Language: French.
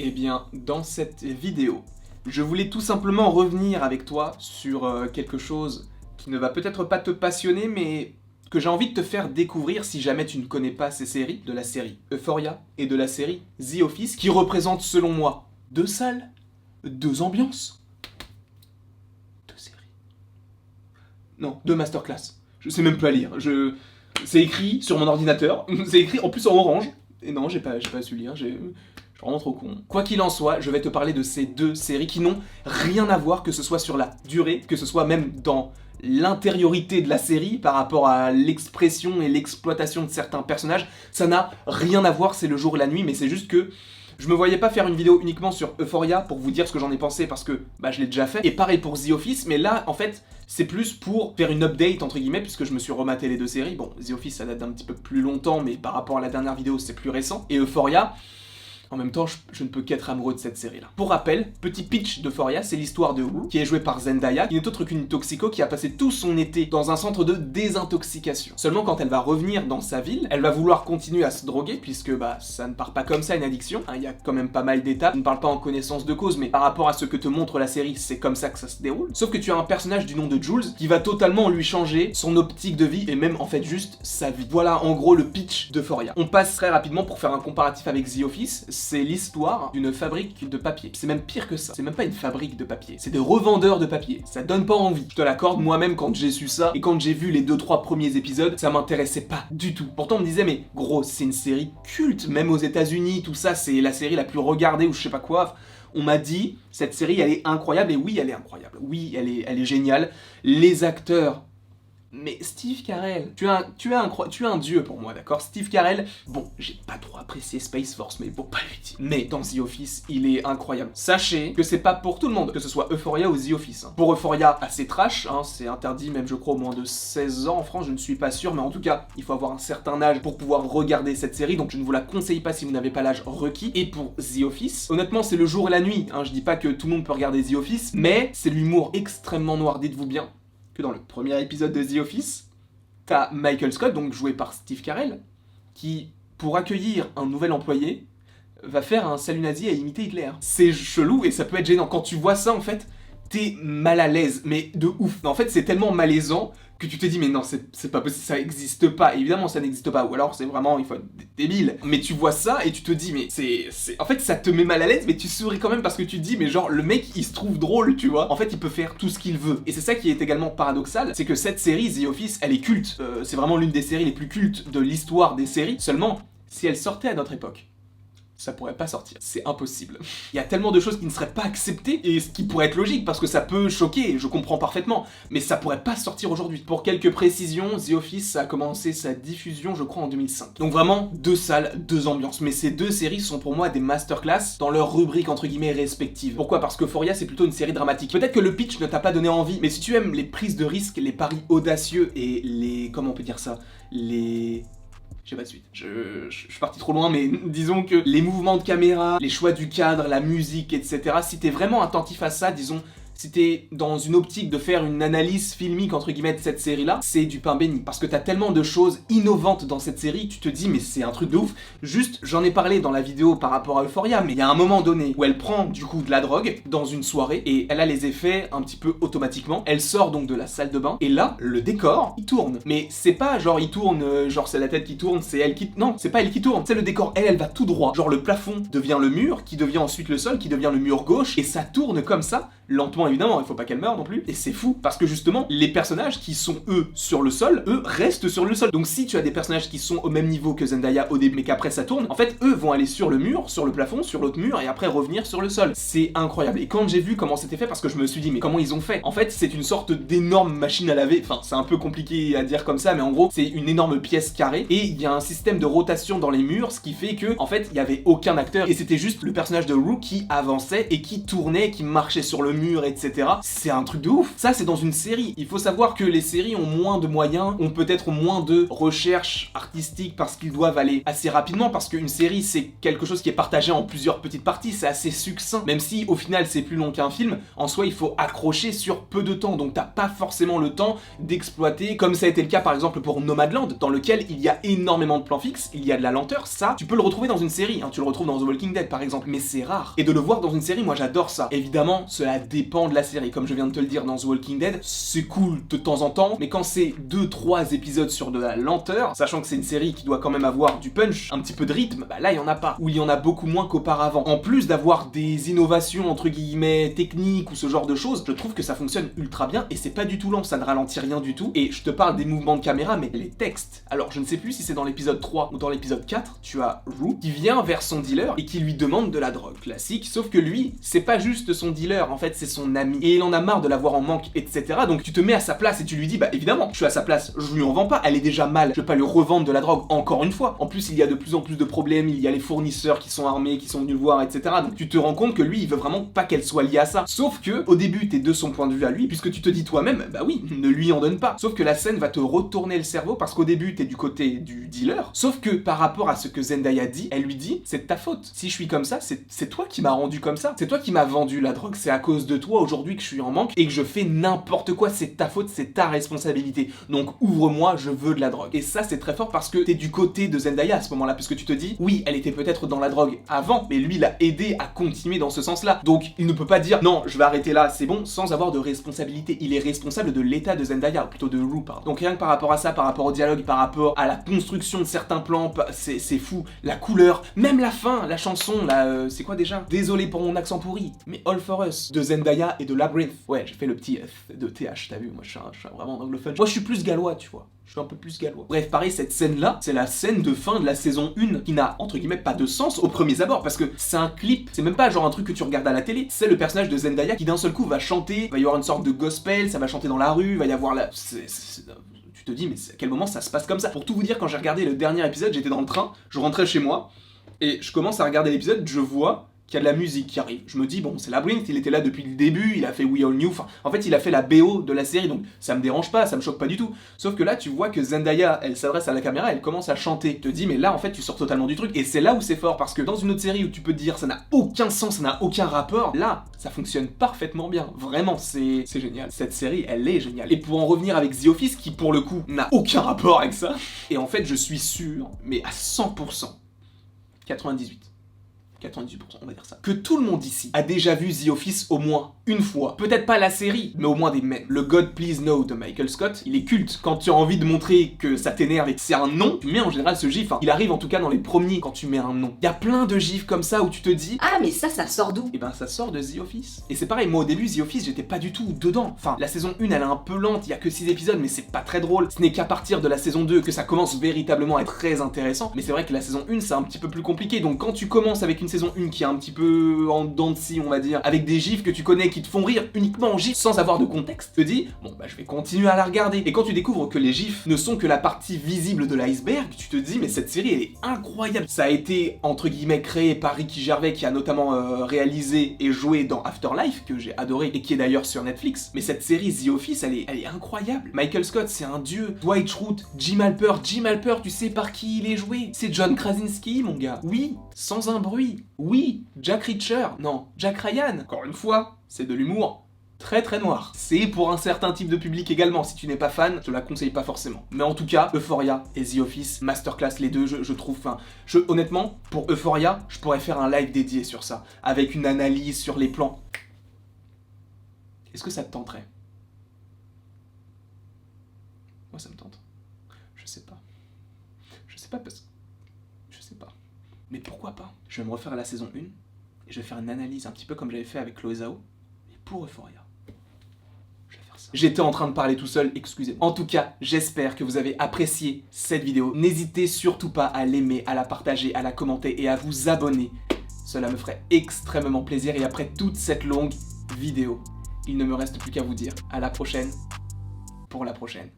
Eh bien, dans cette vidéo, je voulais tout simplement revenir avec toi sur quelque chose qui ne va peut-être pas te passionner, mais que j'ai envie de te faire découvrir si jamais tu ne connais pas ces séries, de la série Euphoria et de la série The Office, qui représentent selon moi deux salles, deux ambiances, deux séries. Non, deux masterclass. Je sais même pas lire. C'est écrit sur mon ordinateur, c'est écrit en plus en orange. Et non, j'ai pas su lire, je suis vraiment trop con. Quoi qu'il en soit, je vais te parler de ces deux séries qui n'ont rien à voir, que ce soit sur la durée, que ce soit même dans l'intériorité de la série par rapport à l'expression et l'exploitation de certains personnages. Ça n'a rien à voir, c'est le jour et la nuit, mais c'est juste que je me voyais pas faire une vidéo uniquement sur Euphoria pour vous dire ce que j'en ai pensé parce que je l'ai déjà fait. Et pareil pour The Office, mais là en fait c'est plus pour faire une update entre guillemets puisque je me suis rematé les deux séries. Bon, The Office ça date d'un petit peu plus longtemps, mais par rapport à la dernière vidéo c'est plus récent. Et Euphoria, en même temps, je ne peux qu'être amoureux de cette série-là. Pour rappel, petit pitch d'Euphoria, c'est l'histoire de Rue, qui est jouée par Zendaya, qui n'est autre qu'une toxico qui a passé tout son été dans un centre de désintoxication. Seulement quand elle va revenir dans sa ville, elle va vouloir continuer à se droguer, puisque ça ne part pas comme ça une addiction, il y a quand même pas mal d'étapes, je ne parle pas en connaissance de cause, mais par rapport à ce que te montre la série, c'est comme ça que ça se déroule. Sauf que tu as un personnage du nom de Jules, qui va totalement lui changer son optique de vie, et même en fait juste sa vie. Voilà en gros le pitch d'Euphoria. On passe très rapidement pour faire un comparatif avec The Office. C'est l'histoire d'une fabrique de papier. C'est même pire que ça. C'est même pas une fabrique de papier. C'est des revendeurs de papier. Ça donne pas envie. Je te l'accorde, moi-même quand j'ai su ça et quand j'ai vu les 2-3 premiers épisodes, ça m'intéressait pas du tout. Pourtant on me disait mais gros c'est une série culte, même aux États-Unis, tout ça c'est la série la plus regardée ou je sais pas quoi. On m'a dit cette série elle est incroyable et oui elle est incroyable. Oui elle est géniale. Les acteurs. Mais Steve Carell, tu es un dieu pour moi, d'accord? Steve Carell, bon, j'ai pas trop apprécié Space Force, mais bon, pas lui dire. Mais dans The Office, il est incroyable. Sachez que c'est pas pour tout le monde, que ce soit Euphoria ou The Office. Pour Euphoria, assez trash, c'est interdit même je crois au moins de 16 ans en France, je ne suis pas sûr, mais en tout cas, il faut avoir un certain âge pour pouvoir regarder cette série, donc je ne vous la conseille pas si vous n'avez pas l'âge requis. Et pour The Office, honnêtement, c'est le jour et la nuit, je dis pas que tout le monde peut regarder The Office, mais c'est l'humour extrêmement noir, dites-vous bien. Dans le premier épisode de The Office, t'as Michael Scott, donc joué par Steve Carell, qui, pour accueillir un nouvel employé, va faire un salut nazi à imiter Hitler. C'est chelou et ça peut être gênant. Quand tu vois ça, en fait, t'es mal à l'aise, mais de ouf. En fait, c'est tellement malaisant que tu te dis mais non, c'est pas possible, ça existe pas. Et évidemment, ça n'existe pas. Ou alors, c'est vraiment, il faut être débile. Mais tu vois ça et tu te dis mais en fait, ça te met mal à l'aise, mais tu souris quand même parce que tu te dis mais genre, le mec, il se trouve drôle, tu vois. En fait, il peut faire tout ce qu'il veut. Et c'est ça qui est également paradoxal, c'est que cette série, The Office, elle est culte. C'est vraiment l'une des séries les plus cultes de l'histoire des séries. Seulement, si elle sortait à notre époque, ça pourrait pas sortir. C'est impossible. Il y a tellement de choses qui ne seraient pas acceptées, et ce qui pourrait être logique, parce que ça peut choquer, je comprends parfaitement, mais ça pourrait pas sortir aujourd'hui. Pour quelques précisions, The Office a commencé sa diffusion, je crois, en 2005. Donc vraiment, deux salles, deux ambiances. Mais ces deux séries sont pour moi des masterclass dans leur rubrique entre guillemets respectives. Pourquoi? Parce que Euphoria, c'est plutôt une série dramatique. Peut-être que le pitch ne t'a pas donné envie, mais si tu aimes les prises de risques, les paris audacieux et les... comment on peut dire ça? J'ai pas de suite. Je suis parti trop loin, mais disons que les mouvements de caméra, les choix du cadre, la musique, etc. Si t'es vraiment attentif à ça, disons, si t'es dans une optique de faire une analyse filmique entre guillemets de cette série-là, c'est du pain béni. Parce que t'as tellement de choses innovantes dans cette série, tu te dis mais c'est un truc de ouf. Juste, j'en ai parlé dans la vidéo par rapport à Euphoria, mais il y a un moment donné où elle prend du coup de la drogue dans une soirée et elle a les effets un petit peu automatiquement. Elle sort donc de la salle de bain et là, le décor, il tourne. Mais c'est pas genre il tourne, genre c'est la tête qui tourne, c'est elle qui... Non, c'est pas elle qui tourne, c'est le décor. Elle va tout droit. Genre le plafond devient le mur, qui devient ensuite le sol, qui devient le mur gauche et ça tourne comme ça, lentement évidemment, il faut pas qu'elle meure non plus. Et c'est fou, parce que justement, les personnages qui sont eux sur le sol, eux restent sur le sol. Donc si tu as des personnages qui sont au même niveau que Zendaya au début, mais qu'après ça tourne, en fait, eux vont aller sur le mur, sur le plafond, sur l'autre mur, et après revenir sur le sol. C'est incroyable. Et quand j'ai vu comment c'était fait, parce que je me suis dit, mais comment ils ont fait? En fait, c'est une sorte d'énorme machine à laver. Enfin, c'est un peu compliqué à dire comme ça, mais en gros, c'est une énorme pièce carrée, et il y a un système de rotation dans les murs, ce qui fait que, en fait, il y avait aucun acteur, et c'était juste le personnage de Rue qui avançait, et qui tournait, qui marchait sur le mur. mur, etc. C'est un truc de ouf. Ça, c'est dans une série. Il faut savoir que les séries ont moins de moyens, ont peut-être moins de recherche artistique parce qu'ils doivent aller assez rapidement, parce qu'une série, c'est quelque chose qui est partagé en plusieurs petites parties, c'est assez succinct. Même si, au final, c'est plus long qu'un film, en soi, il faut accrocher sur peu de temps, donc t'as pas forcément le temps d'exploiter, comme ça a été le cas, par exemple, pour Nomadland, dans lequel il y a énormément de plans fixes, il y a de la lenteur, ça, tu peux le retrouver dans une série, hein, tu le retrouves dans The Walking Dead, par exemple, mais c'est rare. Et de le voir dans une série, moi, j'adore ça. Évidemment, cela dépend de la série, comme je viens de te le dire dans The Walking Dead, c'est cool de temps en temps, mais quand c'est 2-3 épisodes sur de la lenteur, sachant que c'est une série qui doit quand même avoir du punch, un petit peu de rythme, bah là, il y en a pas, ou il y en a beaucoup moins qu'auparavant. En plus d'avoir des innovations, entre guillemets, techniques ou ce genre de choses, je trouve que ça fonctionne ultra bien, et c'est pas du tout lent, ça ne ralentit rien du tout, et je te parle des mouvements de caméra, mais les textes. Alors, je ne sais plus si c'est dans l'épisode 3 ou dans l'épisode 4, tu as Rue qui vient vers son dealer et qui lui demande de la drogue. Classique, sauf que lui, c'est pas juste son dealer, en fait, c'est son ami. Et il en a marre de l'avoir en manque, etc. Donc tu te mets à sa place et tu lui dis, bah évidemment, je suis à sa place, je lui en vends pas, elle est déjà mal, je vais pas lui revendre de la drogue encore une fois. En plus, il y a de plus en plus de problèmes, il y a les fournisseurs qui sont armés, qui sont venus le voir, etc. Donc tu te rends compte que lui, il veut vraiment pas qu'elle soit liée à ça. Sauf que, au début, t'es de son point de vue à lui, puisque tu te dis toi-même, bah oui, ne lui en donne pas. Sauf que la scène va te retourner le cerveau, parce qu'au début, t'es du côté du dealer. Sauf que, par rapport à ce que Zendaya dit, elle lui dit, c'est de ta faute. Si je suis comme ça, c'est toi qui m'as rendu comme ça. C'est toi qui m'as vendu la drogue, c'est à cause de toi aujourd'hui que je suis en manque et que je fais n'importe quoi, c'est ta faute, c'est ta responsabilité. Donc ouvre-moi, je veux de la drogue. Et ça, c'est très fort parce que t'es du côté de Zendaya à ce moment-là, puisque tu te dis, oui, elle était peut-être dans la drogue avant, mais lui, il a aidé à continuer dans ce sens-là. Donc il ne peut pas dire, non, je vais arrêter là, c'est bon, sans avoir de responsabilité. Il est responsable de l'état de Zendaya, ou plutôt de Rue, pardon. Donc rien que par rapport à ça, par rapport au dialogue, par rapport à la construction de certains plans, c'est fou. La couleur, même la fin, la chanson, là, c'est quoi déjà? Désolé pour mon accent pourri, mais All For Us, de Zendaya et de Labyrinth. Ouais, j'ai fait le petit F de TH, t'as vu, moi je suis vraiment anglophone. Moi je suis plus gallois, tu vois. Je suis un peu plus gallois. Bref, pareil, cette scène-là, c'est la scène de fin de la saison 1 qui n'a, entre guillemets, pas de sens au premier abord, parce que c'est un clip, c'est même pas genre un truc que tu regardes à la télé, c'est le personnage de Zendaya qui d'un seul coup va chanter, va y avoir une sorte de gospel, ça va chanter dans la rue, va y avoir la... Tu te dis, mais à quel moment ça se passe comme ça? Pour tout vous dire, quand j'ai regardé le dernier épisode, j'étais dans le train, je rentrais chez moi, et je commence à regarder l'épisode, je vois qu'il y a de la musique qui arrive. Je me dis, bon, c'est Labyrinth, il était là depuis le début, il a fait We All Knew, enfin, en fait, il a fait la BO de la série, donc ça me dérange pas, ça me choque pas du tout. Sauf que là, tu vois que Zendaya, elle s'adresse à la caméra, elle commence à chanter. Tu te dis, mais là, en fait, tu sors totalement du truc, et c'est là où c'est fort, parce que dans une autre série où tu peux te dire, ça n'a aucun sens, ça n'a aucun rapport, là, ça fonctionne parfaitement bien. Vraiment, c'est génial. Cette série, elle est géniale. Et pour en revenir avec The Office, qui pour le coup, n'a aucun rapport avec ça, et en fait, je suis sûr, mais à 100%, 98%, on va dire ça, que tout le monde ici a déjà vu The Office au moins une fois. Peut-être pas la série, mais au moins des mèmes. Le God Please No de Michael Scott, il est culte. Quand tu as envie de montrer que ça t'énerve et que c'est un nom, tu mets en général ce gif. Hein. Il arrive en tout cas dans les premiers quand tu mets un nom. Il y a plein de gifs comme ça où tu te dis, ah mais ça sort d'où? Et ben ça sort de The Office. Et c'est pareil, moi au début The Office j'étais pas du tout dedans. Enfin, la saison 1 elle est un peu lente, il y a que 6 épisodes mais c'est pas très drôle. Ce n'est qu'à partir de la saison 2 que ça commence véritablement à être très intéressant. Mais c'est vrai que la saison 1 c'est un petit peu plus compliqué. Donc quand tu commences avec une saison 1 qui est un petit peu en dents de scie on va dire, avec des gifs que tu connais qui te font rire uniquement en gifs sans avoir de contexte, tu te dis, bon bah je vais continuer à la regarder. Et quand tu découvres que les gifs ne sont que la partie visible de l'iceberg, tu te dis mais cette série elle est incroyable. Ça a été entre guillemets créé par Ricky Gervais qui a notamment réalisé et joué dans Afterlife, que j'ai adoré et qui est d'ailleurs sur Netflix. Mais cette série The Office elle est incroyable. Michael Scott c'est un dieu, Dwight Schrute, Jim Halper, tu sais par qui il est joué? C'est John Krasinski mon gars. Oui, sans un bruit. Oui, Jack Reacher. Non, Jack Ryan. Encore une fois, c'est de l'humour très très noir. C'est pour un certain type de public également, si tu n'es pas fan, je te la conseille pas forcément. Mais en tout cas, Euphoria et The Office, masterclass les deux, je trouve, honnêtement, pour Euphoria, je pourrais faire un live dédié sur ça, avec une analyse sur les plans. Est-ce que ça te tenterait? Moi ça me tente. Je sais pas. Je sais pas parce que... Je sais pas. Mais pourquoi pas? Je vais me refaire la saison 1, et je vais faire une analyse un petit peu comme j'avais fait avec Chloé Zhao, et pour Euphoria. J'étais en train de parler tout seul, excusez-moi. En tout cas, j'espère que vous avez apprécié cette vidéo. N'hésitez surtout pas à l'aimer, à la partager, à la commenter et à vous abonner. Cela me ferait extrêmement plaisir. Et après toute cette longue vidéo, il ne me reste plus qu'à vous dire à la prochaine pour la prochaine.